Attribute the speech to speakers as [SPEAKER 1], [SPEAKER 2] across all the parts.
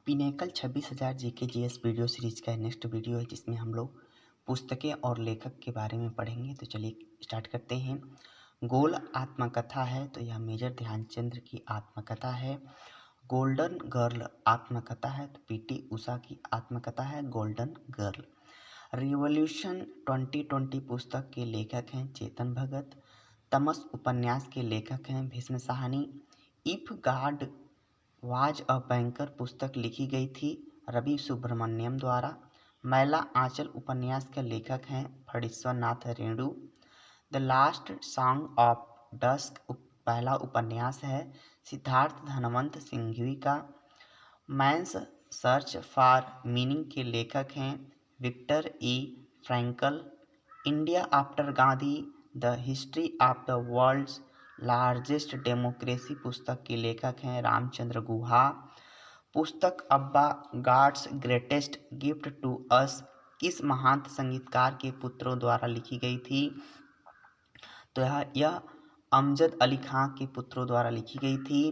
[SPEAKER 1] Pinnacle 26,000 GK GS video series का next video है जिसमें हम लोग पुस्तकें और लेखक के बारे में पढ़ेंगे। तो चलिए स्टार्ट करते हैं। गोल आत्मकथा है तो यह मेजर ध्यानचंद्र की आत्मकथा है। गोल्डन गर्ल आत्मकथा है तो पीटी उषा की आत्मकथा है गोल्डन गर्ल। रिवॉल्यूशन 2020 पुस्तक के लेखक हैं चेतन भगत। तमस उपन्यास के लेखक हैं Bhishma Sahni. If God was a banker पुस्तक लिखी गई थी रवि सुब्रमण्यम द्वारा। मैला आंचल उपन्यास के लेखक हैं Phanishwar Nath Renu. The last song of dusk पहला उपन्यास है सिद्धार्थ धनवंत सिंघवी का। मैंस सर्च फॉर मीनिंग के लेखक हैं Victor E Frankl. India after Gandhi the history of the world's largest democracy पुस्तक के लेखक हैं रामचंद्र गुहा। पुस्तक ABBA God's greatest gift to us किस महान संगीतकार के पुत्रों द्वारा लिखी गई थी? तो यह अमजद अली खां के पुत्रों द्वारा लिखी गई थी।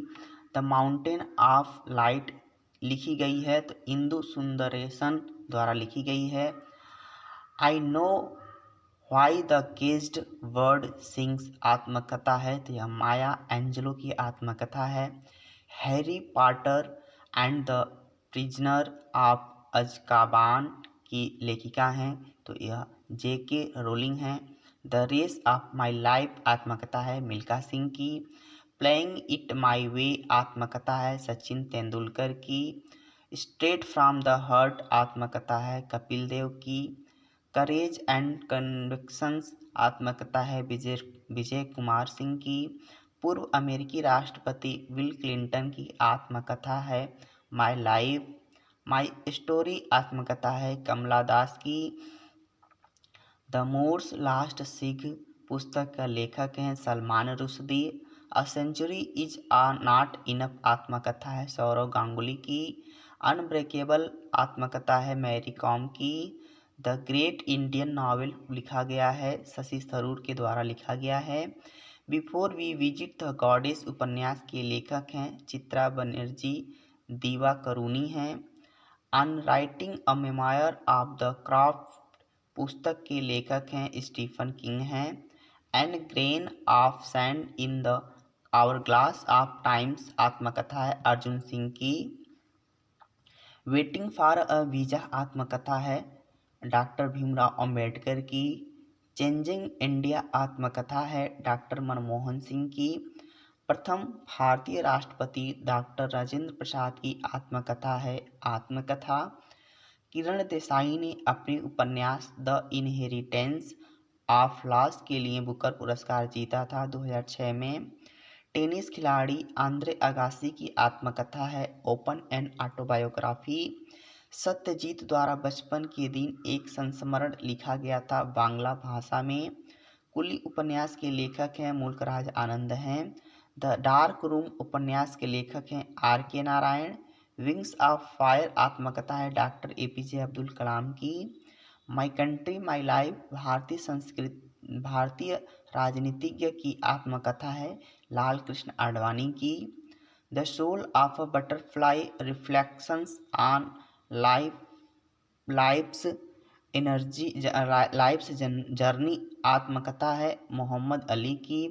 [SPEAKER 1] द माउंटेन ऑफ लाइट लिखी गई है तो इंदु सुंदरेशन द्वारा लिखी गई है। I know why the caged bird sings आत्मकथा है तो यह माया एंजेलो की आत्मकथा है। Harry Potter and the prisoner of Azkaban की लेखिका हैं तो यह जेके रोलिंग हैं। The race of my life आत्मकथा है मिल्खा सिंह की। प्लेइंग इट माई वे आत्मकथा है सचिन तेंदुलकर की। स्ट्रेट फ्रॉम द हार्ट आत्मकथा है कपिल देव की। करेज एंड कन्विक्शंस आत्मकथा है विजय कुमार सिंह की। पूर्व अमेरिकी राष्ट्रपति बिल क्लिंटन की आत्मकथा है माय लाइफ। माय स्टोरी आत्मकथा है कमला दास की। द मोर्स लास्ट सिख पुस्तक का लेखक हैं Salman Rushdie. A century is not enough आत्मकथा है सौरव गांगुली की। अनब्रेकेबल आत्मकथा है मैरी कॉम की। द ग्रेट इंडियन नॉवेल लिखा गया है शशि थरूर के द्वारा लिखा गया है। Before we visit the goddess उपन्यास के लेखक हैं चित्रा बनर्जी दीवा करूनी हैं। On writing a memoir of the craft पुस्तक के लेखक हैं स्टीफन किंग हैं। An grain of sand in the hourglass of times आत्मकथा है अर्जुन सिंह की। वेटिंग फॉर अ वीजा आत्मकथा है डॉक्टर भीमराव अंबेडकर की। चेंजिंग इंडिया आत्मकथा है डॉक्टर मनमोहन सिंह की। प्रथम भारतीय राष्ट्रपति डॉक्टर राजेंद्र प्रसाद की आत्मकथा है आत्मकथा। किरण देसाई ने अपने उपन्यास द इनहेरिटेंस ऑफ लॉस के लिए बुकर पुरस्कार जीता था 2006 में। टेनिस खिलाड़ी आंद्रे अगासी की आत्मकथा है ओपन एंड ऑटोबायोग्राफी। सत्यजीत द्वारा बचपन के दिन एक संस्मरण लिखा गया था बांग्ला भाषा में। कुली उपन्यास के लेखक हैं मुल्कराज आनंद हैं। द डार्क रूम उपन्यास के लेखक हैं are K Narayan. Wings of fire आत्मकथा है डॉक्टर एपीजे अब्दुल कलाम की। माई कंट्री माई लाइफ भारतीय राजनीतिज्ञ की आत्मकथा है लाल कृष्ण आडवाणी की। The soul of a butterfly reflections on life life's energy life's journey आत्मकथा है मोहम्मद अली की।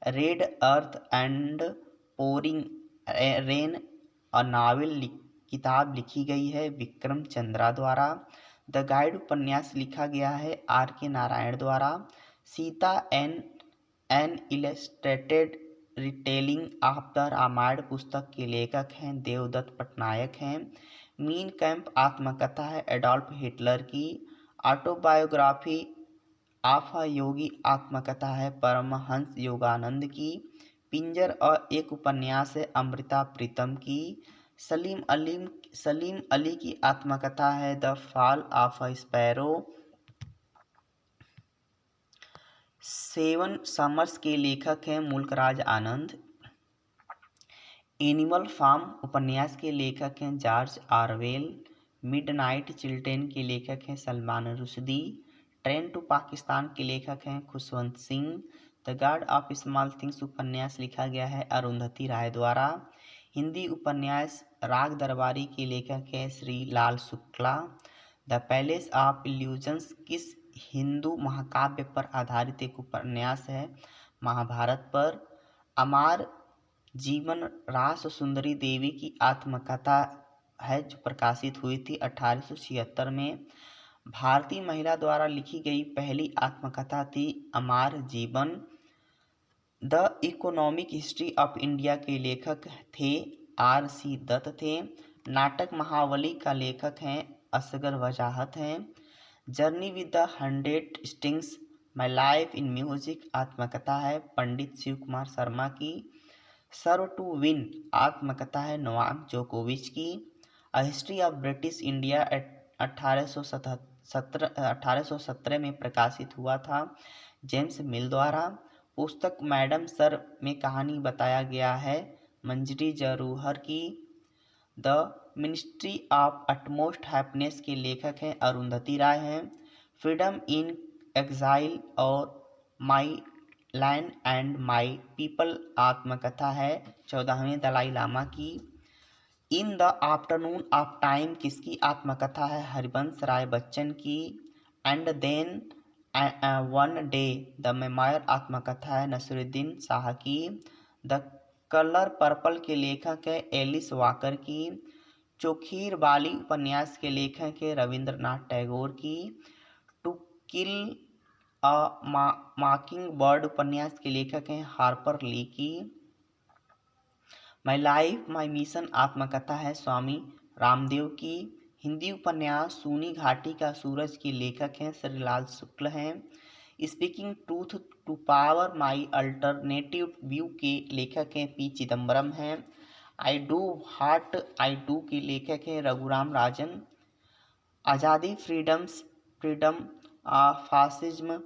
[SPEAKER 1] Red earth and pouring rain a novel किताब लिखी गई है विक्रम चंद्रा द्वारा। द गाइड उपन्यास लिखा गया है आर के नारायण द्वारा। Sita an illustrated retelling of the Ramayana पुस्तक के लेखक हैं देवदत्त पटनायक हैं। मीन कैंप आत्मकथा है एडोल्फ हिटलर की। ऑटोबायोग्राफी ऑफ अ योगी आत्मकथा है परमहंस योगानंद की। पिंजर और एक उपन्यास है अमृता प्रीतम की। सलीम अली की आत्मकथा है the fall of a sparrow. Seven summers के लेखक हैं मुल्कराज आनंद। एनिमल फार्म उपन्यास के लेखक हैं जॉर्ज ऑरवेल। मिडनाइट चिल्ड्रेन के लेखक हैं सलमान रुश्दी। ट्रेन टू पाकिस्तान के लेखक हैं Khushwant Singh. The God of small things उपन्यास लिखा गया है अरुंधति राय द्वारा। हिंदी उपन्यास राग दरबारी के लेखक हैं Shri Lal Shukla. The palace of illusions किस हिंदू महाकाव्य पर आधारित एक उपन्यास है? महाभारत पर। अमार जीवन रास सुंदरी देवी की आत्मकथा है जो प्रकाशित हुई थी 1876 में। भारतीय महिला द्वारा लिखी गई पहली आत्मकथा थी अमार जीवन। The economic history of India के लेखक थे R.C. दत्त थे। नाटक महावली का लेखक हैं असगर वजाहत हैं। Journey with the 100 strings my life in music आत्मकथा है पंडित शिव कुमार शर्मा की। सर्व टू विन आत्मकथा है नोवाक जोकोविच की। A history of British India 1817 में प्रकाशित हुआ था जेम्स मिल द्वारा। पुस्तक मैडम सर में कहानी बताया गया है मंजरी जरूहर की। The ministry of utmost happiness के लेखक हैं अरुंधति राय हैं। फ्रीडम इन एग्जाइल और my land and my people आत्मकथा है 14वें दलाई लामा की। In the afternoon of time किसकी आत्मकथा है? हरिवंश राय बच्चन की। And then one day the memoir आत्मकथा है नसरुद्दीन शाह की। द कलर पर्पल के लेखक है एलिस वॉकर की। चोखीर बाली उपन्यास के लेखक है रविंद्रनाथ टैगोर की। टू किल अ मॉकिंग बर्ड उपन्यास के लेखक हैं हार्पर ली की। माई लाइफ माई मिशन आत्मकथा है स्वामी रामदेव की। हिंदी उपन्यास सूनी घाटी का सूरज के लेखक हैं श्रीलाल शुक्ल हैं। Speaking truth to power my alternative view के लेखक हैं पी चिदम्बरम हैं। I do what I do के लेखक हैं रघुराम राजन। आज़ादी फ्रीडम फासिज्म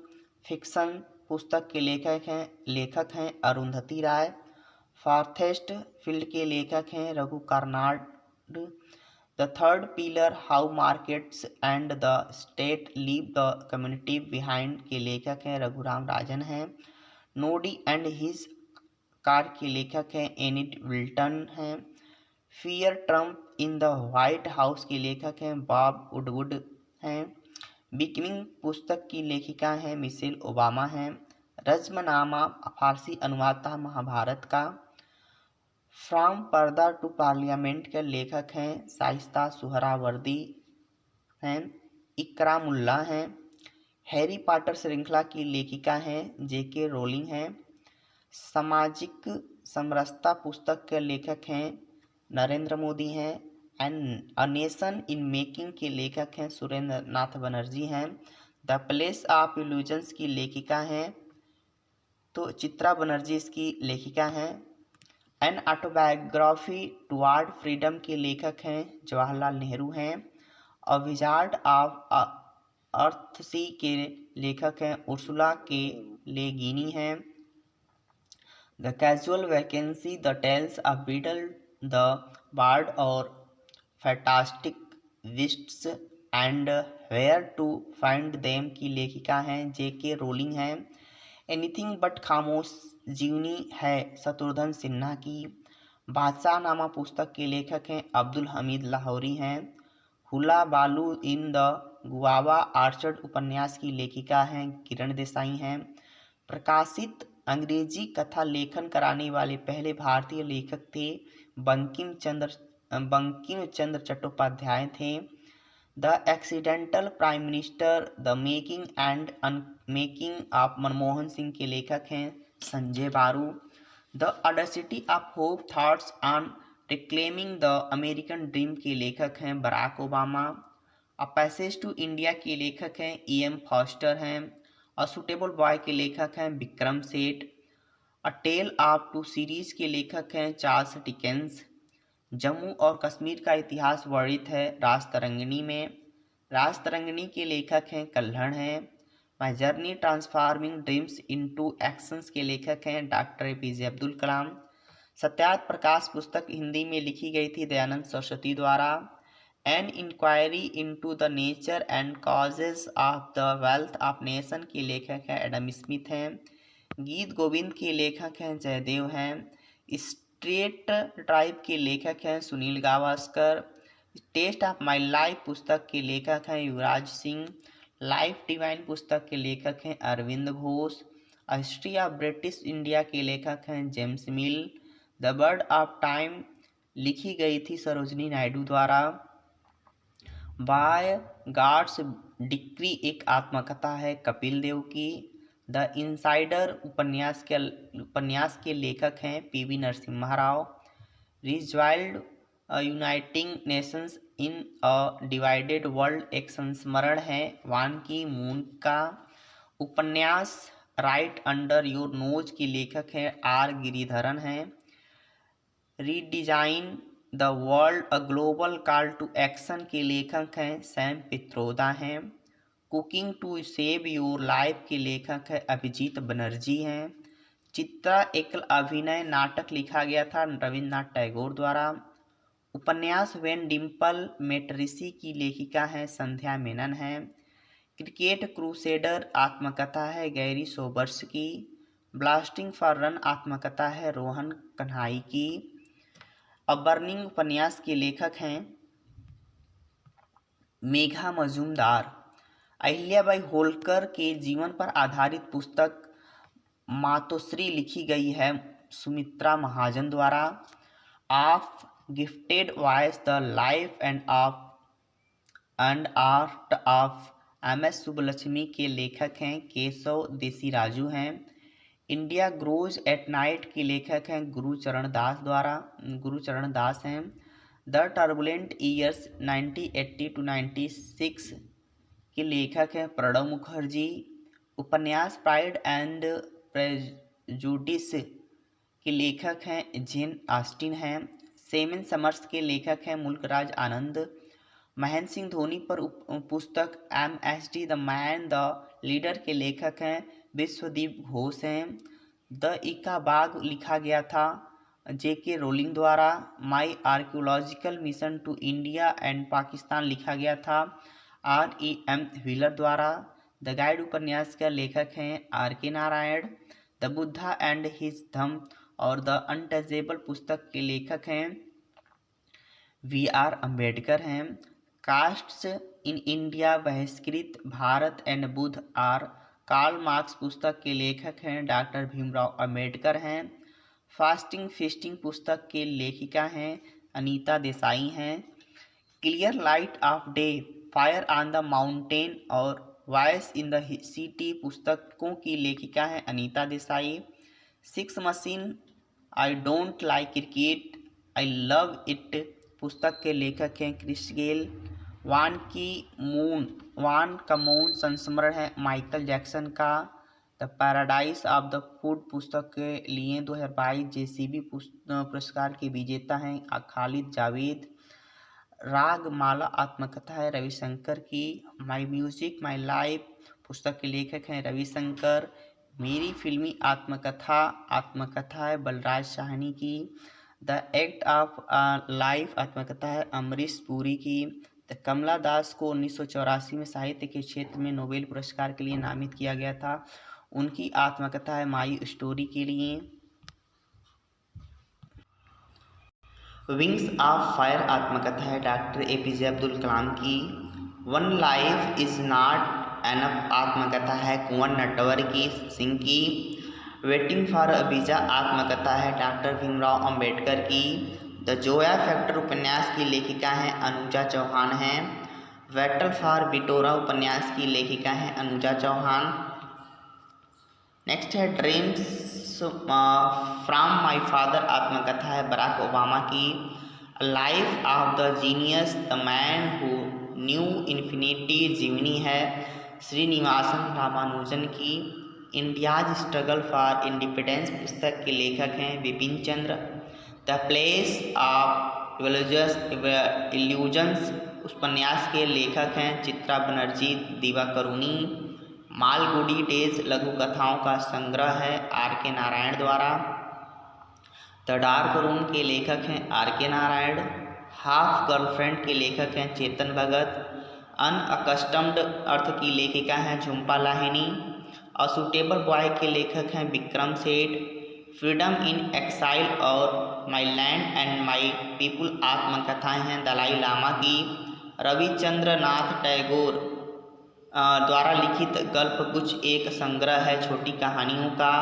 [SPEAKER 1] फिक्शन पुस्तक के लेखक हैं अरुंधति राय। फार्थेस्ट फील्ड के लेखक हैं Raghu Karnad. The third pillar how markets and the state leave the community behind के लेखक हैं रघुराम राजन हैं। नोडी एंड हिज कार के लेखक हैं एनिट विल्टन हैं। Fear Trump in the white house के लेखक हैं बॉब वुडवुड हैं। बिकमिंग पुस्तक की लेखिका हैं मिशेल ओबामा हैं। रज्मनामा फारसी अनुवाद था महाभारत का। फ्रॉम पर्दा टू पार्लियामेंट के लेखक हैं शाइस्ता सुहरावर्दी हैं। इकरामुल्ला हैं। हैरी पॉटर श्रृंखला की लेखिका हैं J.K. रोलिंग हैं। सामाजिक समरसता पुस्तक के लेखक हैं नरेंद्र मोदी हैं। And a nation in making के लेखक हैं सुरेंद्र नाथ बनर्जी हैं। द प्लेस ऑफ इल्यूजन्स की लेखिका हैं तो चित्रा बनर्जी इसकी लेखिका हैं। एन ऑटोबायोग्राफी टुवार्ड फ्रीडम के लेखक हैं जवाहरलाल नेहरू हैं। अ विजार्ड ऑफ अर्थसी के लेखक हैं उर्सुला के ले गिनी हैं। The casual vacancy the tales of Beedle the bard और fantastic beasts and where to find them की लेखिका हैं J.K. रोलिंग हैं। एनीथिंग बट खामोश जीवनी है शत्रुघ्न सिन्हा की। बादशाह नामा पुस्तक के लेखक हैं अब्दुल हमीद लाहौरी हैं। हुला बालू इन द गुआवा आर्चर्ड उपन्यास की लेखिका हैं किरण देसाई हैं। प्रकाशित अंग्रेजी कथा लेखन कराने वाले पहले भारतीय लेखक थे बंकिम चंद्र चट्टोपाध्याय थे। The accidental prime minister the making and unmaking of Manmohan Singh के लेखक हैं Sanjay Baru. The audacity of hope thoughts on reclaiming the American dream के लेखक हैं Barack Obama. A passage to India के लेखक हैं E.M. फॉस्टर हैं। अ सुटेबल बॉय के लेखक हैं विक्रम सेठ। अ टेल ऑफ टू सीरीज के लेखक हैं चार्ल्स डिकेंस। जम्मू और कश्मीर का इतिहास वर्णित है राजतरंगिणी में। राजतरंगिणी के लेखक हैं कल्हड़ हैं। My journey transforming dreams into actions के लेखक हैं डॉक्टर APJ अब्दुल कलाम। सत्यार्थ प्रकाश पुस्तक हिंदी में लिखी गई थी दयानंद सरस्वती द्वारा। An inquiry into the nature and causes of the wealth of nation के लेखक हैं एडम स्मिथ हैं। गीत गोविंद के लेखक हैं जयदेव हैं। स्ट्रेट ड्राइव के लेखक हैं Sunil Gavaskar. Test of my life पुस्तक के लेखक हैं युवराज सिंह। लाइफ डिवाइन पुस्तक के लेखक हैं Aurobindo Ghosh. History of British India के लेखक हैं James Mill. The bird of time लिखी गई थी सरोजनी नायडू द्वारा। बाय गॉड्स डिक्री एक आत्मकथा है कपिल देव की। द इनसाइडर उपन्यास के लेखक हैं P V Narasimha Rao. Rewild uniting nations in a divided world एक संस्मरण है वान की मून का। उपन्यास राइट अंडर योर नोज के लेखक हैं आर गिरिधरन हैं। Redesign the world a global call to action के लेखक हैं सैम पित्रोदा हैं। Cooking to save your life के लेखक हैं अभिजीत बनर्जी हैं। चित्रा एक अभिनय नाटक लिखा गया था रविन्द्रनाथ टैगोर द्वारा। उपन्यास व्हेन डिम्पल मेट ऋषि की लेखिका हैं संध्या मेनन हैं। क्रिकेट क्रूसेडर आत्मकथा है गैरी सोबर्स की। ब्लास्टिंग फॉर रन आत्मकथा है रोहन कन्हाई की। अ बर्निंग उपन्यास के लेखक हैं मेघा मजूमदार। अहिल्याबाई होलकर के जीवन पर आधारित पुस्तक मातोश्री लिखी गई है सुमित्रा महाजन द्वारा। Of gifted voice the life and art of M S. Subbulakshmi के लेखक हैं केशव देसीराजू हैं। इंडिया ग्रोज एट नाइट के लेखक हैं गुरुचरण दास हैं। द टर्बुलेंट ईयर्स 1980 to 96 के लेखक हैं प्रणब मुखर्जी। उपन्यास प्राइड एंड प्रेजुडिस के लेखक हैं जेन ऑस्टिन हैं। सेवन समर्स के लेखक हैं मुल्कराज आनंद। महेंद्र सिंह धोनी पर पुस्तक MSD the man the leader के लेखक हैं विश्वदीप घोष हैं। द इका बाग लिखा गया था JK रोलिंग द्वारा। My archaeological mission to India and Pakistan लिखा गया था REM व्हीलर द्वारा। द गाइड उपन्यास का लेखक हैं RK Narayan. The Buddha and his Dhamma और द अनटचेबल पुस्तक के लेखक हैं VR अम्बेडकर हैं। Castes in India Bahishkrit Bharat and Buddha or Karl Marx पुस्तक के लेखक हैं डॉक्टर भीमराव अम्बेडकर हैं। फास्टिंग फीस्टिंग पुस्तक के लेखिका हैं अनीता देसाई हैं। Clear light of day fire on the mountain और वॉइस इन द सिटी पुस्तकों की लेखिका हैं Anita Desai. Six machine I don't like cricket I love it पुस्तक के लेखक हैं क्रिस गेल। वान का मून संस्मरण है माइकल जैक्सन का। The paradise of the food पुस्तक के लिए 2022 JCB पुरस्कार के विजेता हैं खालिद जावेद। राग माला आत्मकथा है रविशंकर की। माई म्यूजिक माई लाइफ पुस्तक के लेखक हैं रविशंकर। मेरी फिल्मी आत्मकथा है बलराज साहनी की। द एक्ट ऑफ लाइफ आत्मकथा है अमरीश पुरी की। द कमला दास को 1984 में साहित्य के क्षेत्र में नोबेल पुरस्कार के लिए नामित किया गया था। उनकी आत्मकथा है माई स्टोरी के लिए। विंग्स ऑफ फायर आत्मकथा है डॉक्टर APJ अब्दुल कलाम की। One life is not enough आत्मकथा है कुंवर नटवर सिंह की। वेटिंग फॉर अ वीजा आत्मकथा है डॉक्टर भीमराव अंबेडकर की। द जोया फैक्टर उपन्यास की लेखिका हैं अनुजा चौहान हैं। बैटल फॉर बिटोरा उपन्यास की लेखिका हैं अनुजा चौहान। नेक्स्ट है ड्रीम्स फ्रॉम माय फादर आत्मकथा है बराक ओबामा की। Life of the genius the man who knew infinity जीवनी है श्रीनिवासन रामानुजन की। इंडियाज स्ट्रगल फॉर इंडिपेंडेंस पुस्तक के लेखक हैं Bipin Chandra. The place of illusions उपन्यास के लेखक हैं चित्रा बनर्जी दिवाकरुणी। मालगुडी डेज लघु कथाओं का संग्रह है RK नारायण द्वारा। द डार्क रूम के लेखक हैं RK नारायण। हाफ गर्लफ्रेंड के लेखक हैं चेतन भगत। अनअकस्टम्ड अर्थ की लेखिका हैं Jhumpa Lahiri. A suitable boy के लेखक हैं Vikram Seth. Freedom in exile और my land and my people आत्मकथाएं हैं दलाई लामा की। रविचंद्रनाथ टैगोर द्वारा लिखित गल्पगुच्छ एक संग्रह है छोटी कहानियों का।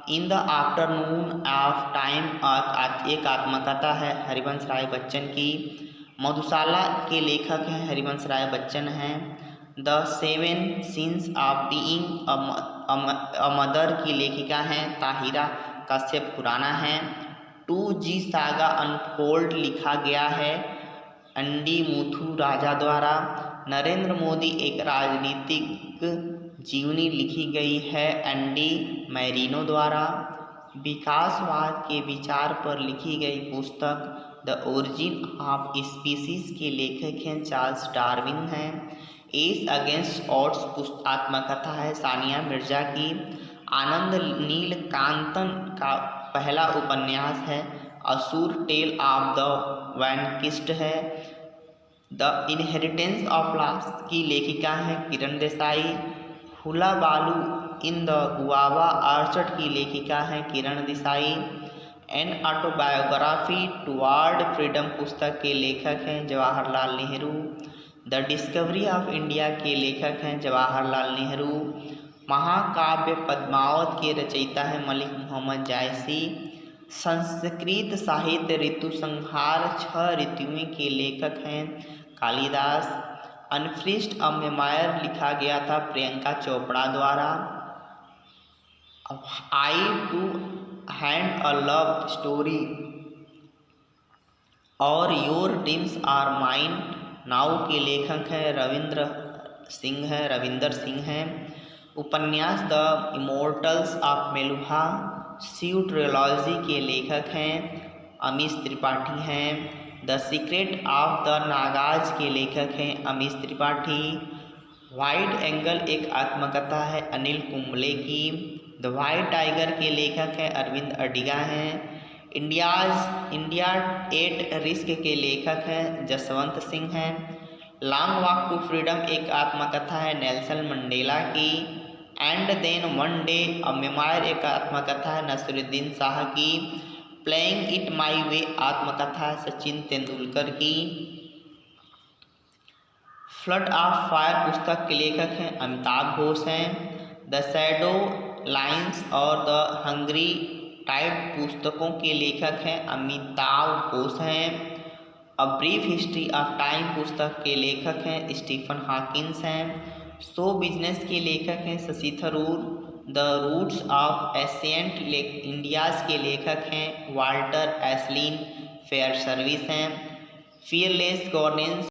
[SPEAKER 1] इन द आफ्टरनून ऑफ टाइम एक आत्मकथा है हरिवंश राय बच्चन की। मधुशाला के लेखक हैं हरिवंश राय बच्चन हैं। The seven since of being a mother की लेखिका हैं ताहिरा कश्यप खुराना हैं। 2G सागा अनफोल्ड लिखा गया है अंडी मुथु राजा द्वारा। नरेंद्र मोदी एक राजनीतिक जीवनी लिखी गई है एंडी मैरिनो द्वारा। विकासवाद के विचार पर लिखी गई पुस्तक द ओरिजिन ऑफ स्पीसीज के लेखक हैं चार्ल्स डार्विन हैं। एस अगेंस्ट ऑड्स आत्मकथा है सानिया मिर्जा की। आनंद नीलकांतन का पहला उपन्यास है असुर टेल ऑफ द वैनकिस्ट है। द इनहेरिटेंस ऑफ लास्ट की लेखिका हैं किरण देसाई। हुला बालू इन द गुआवा आर्चर्ड की लेखिका हैं Kiran Desai. An autobiography toward freedom पुस्तक के लेखक हैं Jawaharlal Nehru. The discovery of India के लेखक हैं जवाहरलाल नेहरू। महाकाव्य पद्मावत के रचयिता हैं मलिक मोहम्मद जायसी। संस्कृत साहित्य ऋतु संहार 6 ऋतुओं के लेखक हैं कालिदास। अनफिनिश्ड अ मेमोयर लिखा गया था प्रियंका चोपड़ा द्वारा। I too had a love story और your dreams are mine now के लेखक हैं रविंदर सिंह हैं। उपन्यास the immortals of Meluha Shiva trilogy के लेखक हैं अमीश त्रिपाठी हैं। The secret of the Nagas के लेखक हैं अमीश त्रिपाठी। वाइड एंगल एक आत्मकथा है अनिल कुंबले की। द वाइट टाइगर के लेखक हैं अरविंद अडिगा हैं। इंडिया एट रिस्क के लेखक हैं जसवंत सिंह हैं। लॉन्ग वॉक टू फ्रीडम एक आत्मकथा है नेल्सन मंडेला की। And then one day a memoir एक आत्मकथा है नसरुद्दीन शाह की। प्लेइंग इट माई वे आत्मकथा है सचिन तेंदुलकर की। फ्लड ऑफ फायर पुस्तक के लेखक हैं अमिताभ घोष हैं। द शैडो लाइन्स और द हंग्री टाइड पुस्तकों के लेखक हैं अमिताभ घोष हैं। A brief history of time पुस्तक के लेखक हैं स्टीफन हॉकिंस हैं। शो बिजनेस के लेखक हैं Shashi Tharoor. The roots of ancient India's के लेखक हैं वाल्टर एस्लिन फेयर सर्विस हैं। Fearless governance